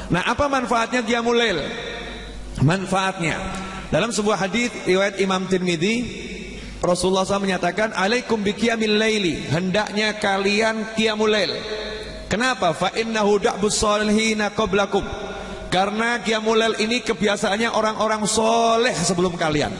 Nah, apa manfaatnya qiyamul lail? Manfaatnya dalam sebuah hadis riwayat Imam Tirmidzi, Rasulullah SAW menyatakan, alaikum biqiyamil laili, hendaknya kalian qiyamul lail. Kenapa? Fa innahu da'bus solihina qablakum, karena qiyamul lail ini kebiasaannya orang-orang soleh sebelum kalian.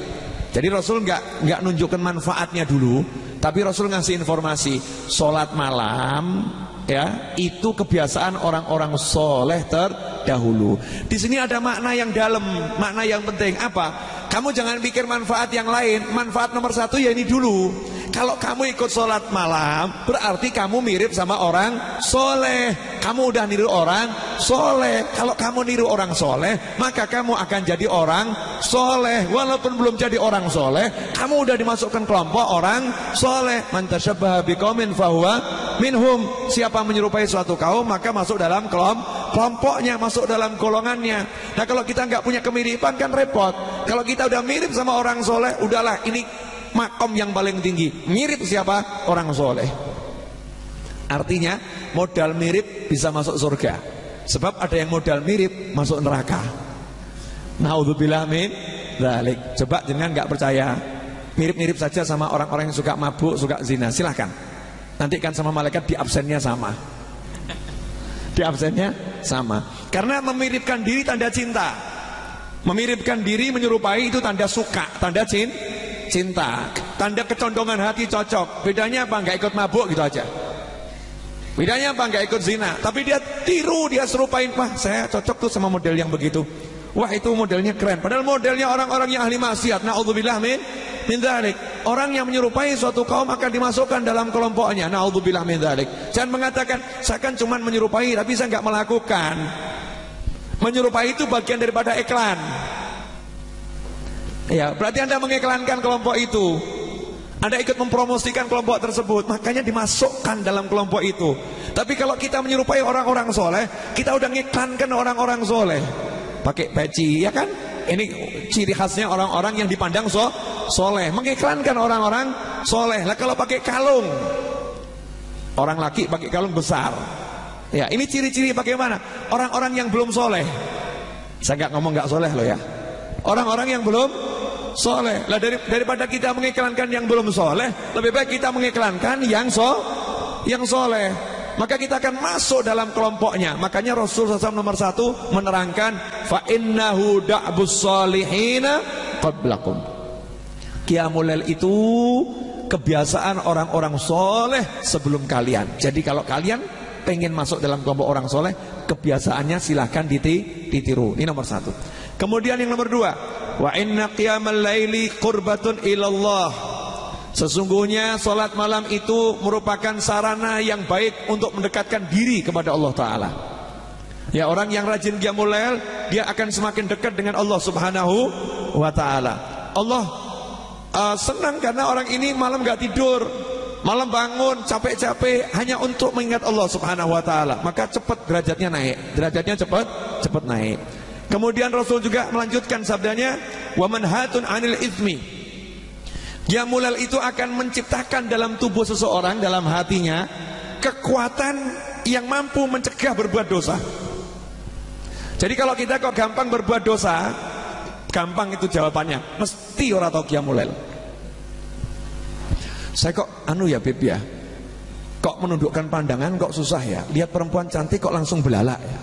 Jadi Rasul nggak nunjukkan manfaatnya dulu, tapi Rasul ngasih informasi, sholat malam ya itu kebiasaan orang-orang soleh terdahulu. Di sini ada makna yang dalam, makna yang penting. Apa? Kamu jangan pikir manfaat yang lain. Manfaat nomor satu ya ini dulu. Kalau kamu ikut sholat malam, berarti kamu mirip sama orang soleh. Kamu udah niru orang soleh. Kalau kamu niru orang soleh, maka kamu akan jadi orang soleh. Walaupun belum jadi orang soleh, kamu udah dimasukkan kelompok orang soleh. Man tashabbaha biqaumin fahuwa minhum. Siapa menyerupai suatu kaum, maka masuk dalam kelompoknya, masuk dalam golongannya. Nah, kalau kita nggak punya kemiripan kan repot. Kalau kita udah mirip sama orang soleh, udahlah, ini makom yang paling tinggi. Mirip siapa? Orang soleh. Artinya modal mirip bisa masuk surga. Sebab ada yang modal mirip masuk neraka. Naudzubillah min dzalik. Coba jangan nggak percaya, mirip-mirip saja sama orang-orang yang suka mabuk, suka zina, silahkan. Nanti kan sama malaikat di absennya sama. Di absennya sama. Karena memiripkan diri tanda cinta. Memiripkan diri menyerupai itu tanda suka, tanda cinta, tanda kecondongan hati cocok. Bedanya apa? Nggak ikut mabuk gitu aja. Bedanya apa? Nggak ikut zina. Tapi dia tiru, dia serupain. Wah, saya cocok tuh sama model yang begitu. Wah, itu modelnya keren. Padahal modelnya orang-orang yang ahli maksiat. Naudzubillah min dzalik. Orang yang menyerupai suatu kaum akan dimasukkan dalam kelompoknya. Naudzubillah min dzalik. Jangan mengatakan saya kan cuma menyerupai tapi saya nggak melakukan. Menyerupai itu bagian daripada iklan. Ya, berarti Anda mengiklankan kelompok itu. Anda ikut mempromosikan kelompok tersebut, makanya dimasukkan dalam kelompok itu. Tapi kalau kita menyerupai orang-orang soleh, kita udah ngiklankan orang-orang soleh. Pakai peci, ya kan? Ini ciri khasnya orang-orang yang dipandang soleh, mengiklankan orang-orang soleh. Lah kalau pakai kalung, orang laki pakai kalung besar. Ya, ini ciri-ciri bagaimana? Orang-orang yang belum soleh. Saya nggak ngomong nggak soleh loh ya. Orang-orang yang belum soleh. Lah daripada kita mengiklankan yang belum soleh, lebih baik kita mengiklankan yang soleh. Maka kita akan masuk dalam kelompoknya. Makanya Rasul SAW nomor 1 menerangkan, fa innahu da'bus solihina qablakum. Qiyamul lail itu kebiasaan orang-orang soleh sebelum kalian. Jadi kalau kalian pengen masuk dalam kelompok orang soleh, kebiasaannya silahkan ditiru. Ini nomor 1. Kemudian yang nomor 2, wa inna qiyamal laili qurbatun ilallah. Sesungguhnya solat malam itu merupakan sarana yang baik untuk mendekatkan diri kepada Allah Ta'ala. Ya, orang yang rajin qiyamul lail, dia akan semakin dekat dengan Allah Subhanahu wa Ta'ala. Allah senang karena orang ini malam gak tidur, malam bangun capek-capek hanya untuk mengingat Allah Subhanahu wa Ta'ala. Maka cepat derajatnya naik. Derajatnya cepat naik. Kemudian Rasul juga melanjutkan sabdanya, wa manhatun 'anil itsmi. Qiyamul lail itu akan menciptakan dalam tubuh seseorang, dalam hatinya, kekuatan yang mampu mencegah berbuat dosa. Jadi kalau kita kok gampang berbuat dosa, gampang itu jawabannya, mesti ora tau qiyamul lail. Saya kok ya Beb ya, kok menundukkan pandangan kok susah ya. Lihat perempuan cantik kok langsung belalak ya.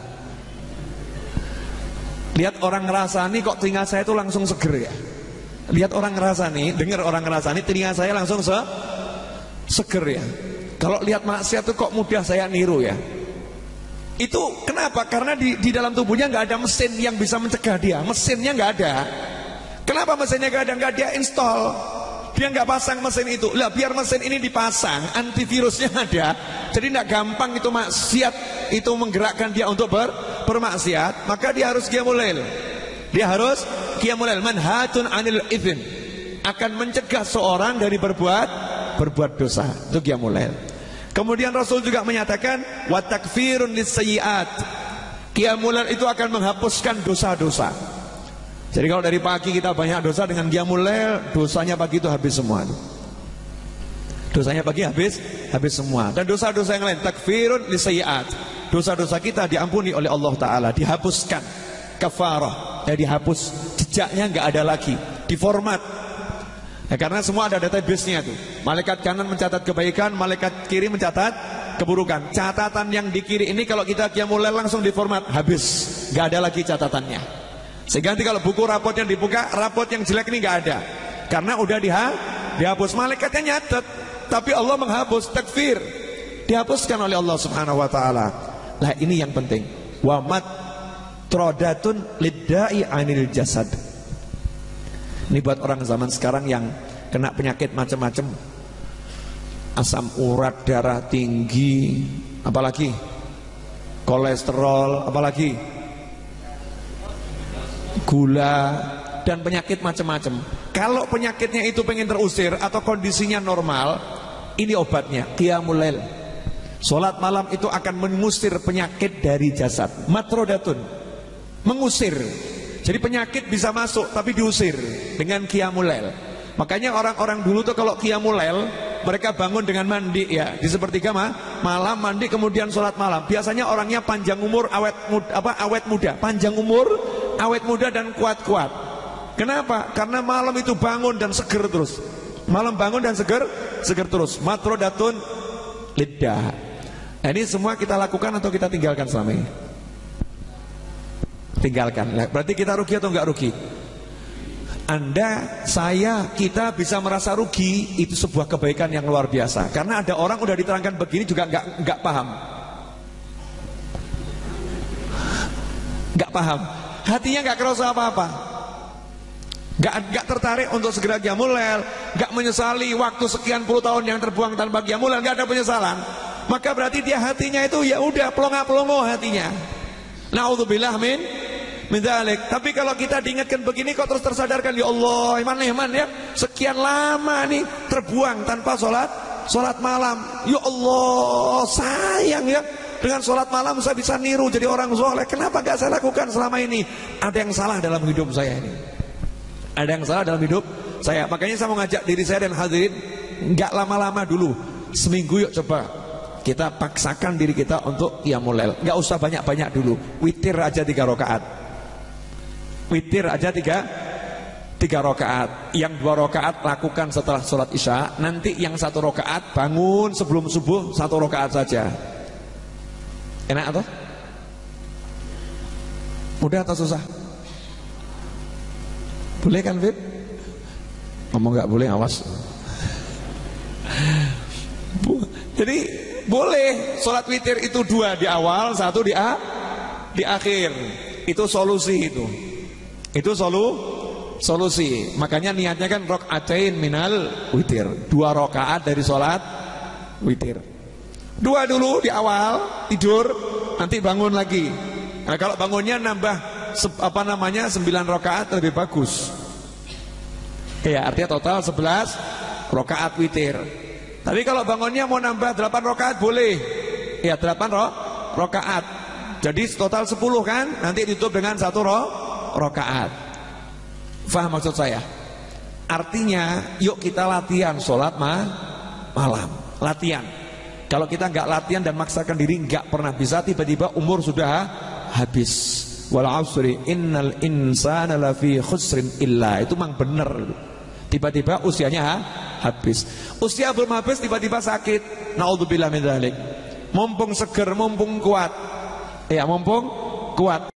Lihat orang ngerasani kok telinga saya itu langsung seger ya. Lihat orang ngerasani, dengar orang ngerasani, telinga saya langsung seger ya. Kalau lihat maksiat itu kok mudah saya niru ya. Itu kenapa? Karena di dalam tubuhnya nggak ada mesin yang bisa mencegah dia. Mesinnya nggak ada. Kenapa mesinnya nggak ada? Nggak dia install. Dia nggak pasang mesin itu. Lah biar mesin ini dipasang, antivirusnya ada. Jadi nggak gampang itu maksiat itu menggerakkan dia untuk bermaksiat. Maka dia harus qiyamul lail. Dia harus qiyamul lail. Manhatun 'anil itsm. Akan mencegah seorang dari berbuat dosa. Itu qiyamul lail. Kemudian Rasul juga menyatakan wa takfirun lis-sayyi'at. Qiyamul lail itu akan menghapuskan dosa-dosa. Jadi kalau dari pagi kita banyak dosa, dengan qiyamul lail dosanya pagi itu habis semua. Dosanya pagi habis semua. Dan dosa-dosa yang lain takfirun lis-sayyi'at. dosa-dosa kita diampuni oleh Allah Ta'ala, dihapuskan kafarah, ya dihapus, jejaknya nggak ada lagi, diformat. Ya, karena semua ada database-nya tuh. Malaikat kanan mencatat kebaikan, malaikat kiri mencatat keburukan. Catatan yang di kiri ini kalau kita qiyamul lail langsung diformat, habis, nggak ada lagi catatannya. Sehingga nanti kalau buku raport yang dibuka, raport yang jelek ini nggak ada, karena udah dihapus. Malaikatnya nyatet, tapi Allah menghapus, takfir, dihapuskan oleh Allah Subhanahu Wa Taala. Nah ini yang penting. Wamat trodatun liddai anil jasad. Ini buat orang zaman sekarang yang kena penyakit macam-macam, asam urat, darah tinggi, apalagi kolesterol, apalagi gula, dan penyakit macam-macam. Kalau penyakitnya itu pengen terusir atau kondisinya normal, ini obatnya, qiyamul lail. Salat malam itu akan mengusir penyakit dari jasad. Matrodatun, mengusir. Jadi penyakit bisa masuk tapi diusir dengan qiyamul lail. Makanya orang-orang dulu tuh kalau qiyamul lail, mereka bangun dengan mandi ya, di sepertiga malam mandi kemudian sholat malam. Biasanya orangnya panjang umur, awet muda, panjang umur, awet muda dan kuat-kuat. Kenapa? Karena malam itu bangun dan seger terus. Malam bangun dan seger terus. Matrodatun lidah. Nah, ini semua kita lakukan atau kita tinggalkan selama ini? Tinggalkan. Nah, berarti kita rugi atau enggak rugi? Anda, saya, kita bisa merasa rugi, itu sebuah kebaikan yang luar biasa. Karena ada orang udah diterangkan begini juga enggak paham. Enggak paham. Hatinya enggak kerasa apa-apa. Enggak tertarik untuk segera qiyamul lail, enggak menyesali waktu sekian puluh tahun yang terbuang tanpa qiyamul lail, enggak ada penyesalan. Maka berarti dia hatinya itu ya udah pelongo-pelongo hatinya. Naudzubillah min dzalik. Tapi kalau kita diingatkan begini kok terus tersadarkan, ya Allah, iman ya, sekian lama nih terbuang tanpa sholat malam. Ya Allah, sayang ya, dengan sholat malam saya bisa niru jadi orang soleh. Kenapa gak saya lakukan selama ini? Ada yang salah dalam hidup saya ini. Ada yang salah dalam hidup saya. Makanya saya mau ngajak diri saya dan hadirin, gak lama-lama dulu, seminggu yuk coba kita paksakan diri kita untuk qiyamul lail. Gak usah banyak-banyak dulu, witir aja 3 rakaat. Witir aja 3 rakaat. Yang 2 rakaat lakukan setelah sholat isya. Nanti yang 1 rakaat bangun sebelum subuh 1 rakaat saja. Enak atau? Mudah atau susah? Boleh kan Fit? Ngomong gak boleh, awas. Jadi boleh sholat witir itu 2 di awal, 1 di akhir. Itu solusi itu. Itu solusi. Makanya niatnya kan rakaatain minal witir, 2 rakaat dari sholat witir. 2 dulu di awal, tidur, nanti bangun lagi. Nah, kalau bangunnya nambah 9 rakaat lebih bagus. Ya, artinya total 11 rakaat witir. Tapi kalau bangunnya mau nambah 8 rakaat boleh. Ya, 8 rakaat. Jadi total 10 kan, nanti ditutup dengan 1 rakaat. Faham maksud saya? Artinya yuk kita latihan sholat malam. Latihan. Kalau kita nggak latihan dan maksakan diri, nggak pernah bisa. Tiba-tiba umur sudah habis. Wal asri innal insana lafi khusrin illa. Itu memang benar. Tiba-tiba usianya habis. Usia belum habis tiba-tiba sakit. Naudzubillah min dzalik. Mumpung seger, mumpung kuat. Ya, mumpung kuat.